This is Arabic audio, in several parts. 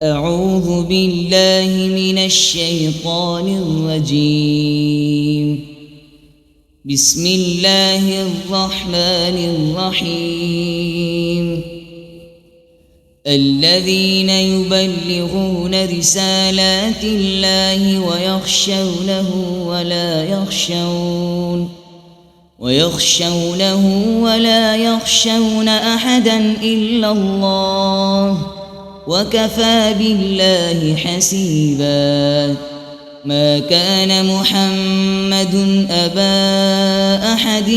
أعوذ بالله من الشيطان الرجيم. بسم الله الرحمن الرحيم. الذين يبلغون رسالات الله ويخشونه ولا يخشون أحدا إلا الله، وكفى بالله حسيبا. ما كان محمد أبا أحد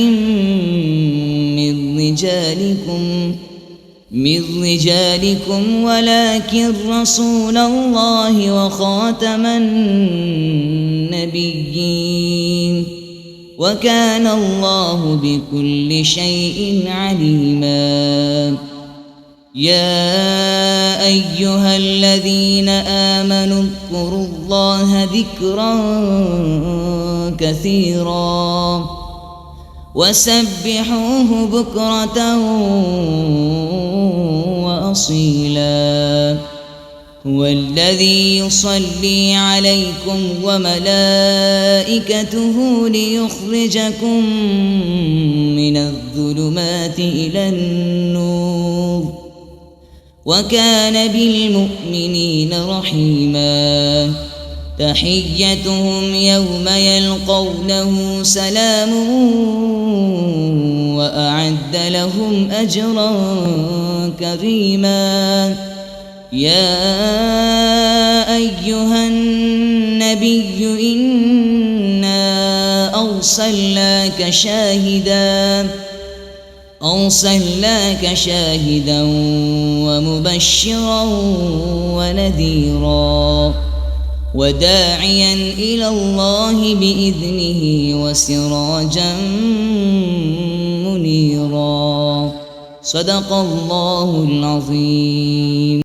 من رجالكم ولكن رسول الله وخاتم النبيين، وكان الله بكل شيء عليما. يا أيها الذين آمنوا اذكروا الله ذكرا كثيرا وسبحوه بكرة وأصيلا. هو الذي يصلي عليكم وملائكته ليخرجكم من الظلمات إلى النور، وكان بالمؤمنين رحيما. تحيتهم يوم يلقونه سلام، وأعد لهم أجرا كريما. يا أيها النبي إنا أرسلناك شاهدا ومبشرا ونذيرا وداعيا إلى الله بإذنه وسراجا منيرا. صدق الله العظيم.